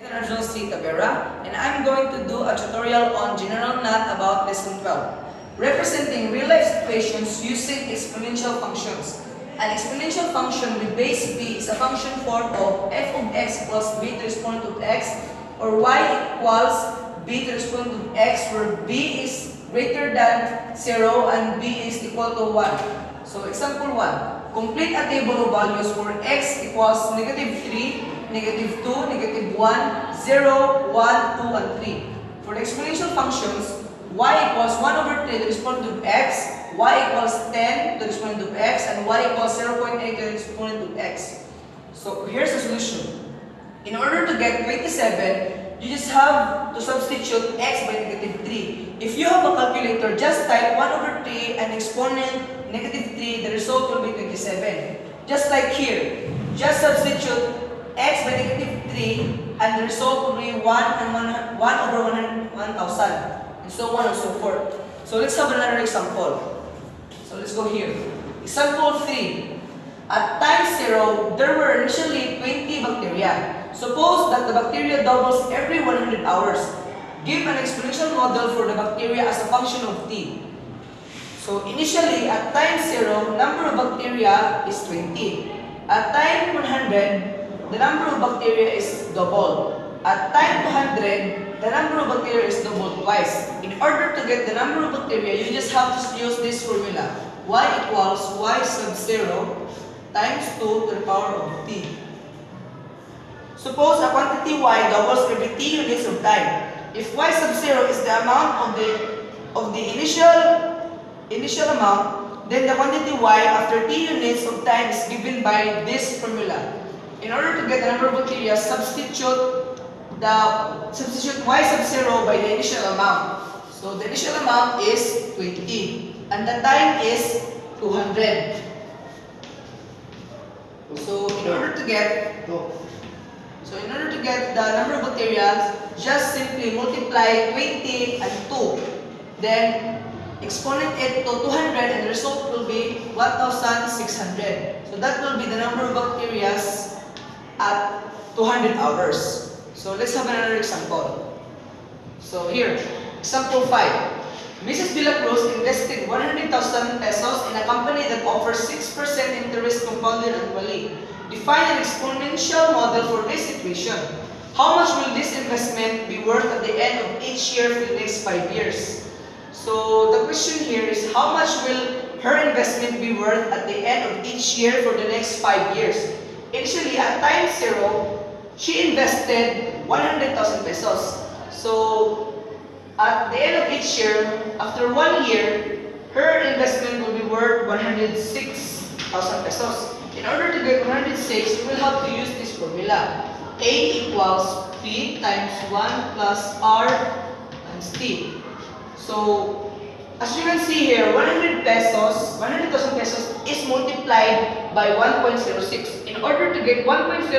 Tavera, and I'm going to do a tutorial on general math about lesson 12, representing real-life situations using exponential functions. An exponential function with base b is a function form of f of x plus b to the exponent of x, or y equals b to the exponent of x, where b is greater than 0 and b is equal to 1. So example 1, complete a table of values for x equals negative 3, negative 2, negative 1, 0, 1, 2, and 3. For the exponential functions, y equals 1 over 3 to the exponent of x, y equals 10 to the exponent of x, and y equals 0.8 to the exponent of x. So here's the solution. In order to get 27, you just have to substitute x by negative 3. If you have a calculator, just type 1 over 3 and exponent negative 3, the result will be 27. Just like here, just substitute x by negative 3 and the result will be 1 over 1,000, and so on and so forth. So let's have another example. So let's go here. Example 3. At time 0, there were initially 20 bacteria. Suppose that the bacteria doubles every 100 hours. Give an exponential model for the bacteria as a function of t. So initially, at time 0, number of bacteria is 20. At time 100, the number of bacteria is doubled. At time 200, the number of bacteria is doubled twice. In order to get the number of bacteria, you just have to use this formula. Y equals y sub 0 times 2 to the power of t. Suppose a quantity y doubles every t units of time. If y sub 0 is the amount of the initial amount, then the quantity y after t units of time is given by this formula. In order to get the number of bacteria, substitute y sub 0 by the initial amount. So the initial amount is 20 and the time is 200. So in order to get the number of bacteria, just simply multiply 20 and 2. Then exponent it to 200 and the result will be 1,600. So that will be the number of bacteria at 200 hours. So let's have another example. So here, example 5. Mrs. Villacruz invested 100,000 pesos in a company that offers 6% interest compounded annually. Define an exponential model for this situation. How much will this investment be worth at the end of each year for the next 5 years? So the question here is, how much will her investment be worth at the end of each year for the next 5 years? Initially, at time 0, she invested 100,000 pesos. So at the end of each year, after 1 year, her investment will be worth 106,000 pesos. In order to get 106, we will have to use this formula. A equals P times 1 plus R times T. So, as you can see here, 100,000 pesos is multiplied by 1.06. In order to get 1.06,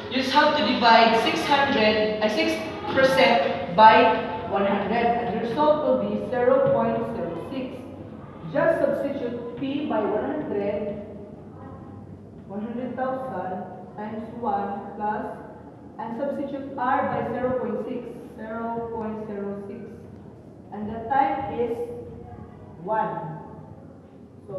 you just have to divide 6% by 100, and the result will be 0.06. Just substitute P by 100,000 times 1 plus, and substitute R by 0.06, and the time is 1. So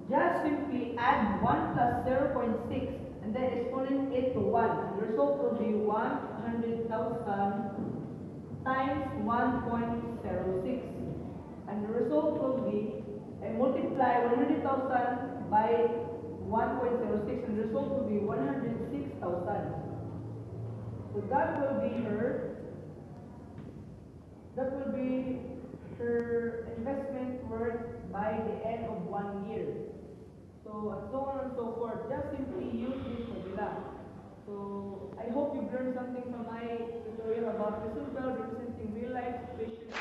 just simply add 1 plus 0.6 and then exponent it to 1, and the result will be 100,000 times 1.06, and the result will be, multiply 100,000 by 1.06, and the result will be 106,000. So that will be her investment worth by the end of 1 year. So and so on and so forth. Just simply use this formula. So I hope you've learned something from my tutorial about lesson 12, representing real life situations.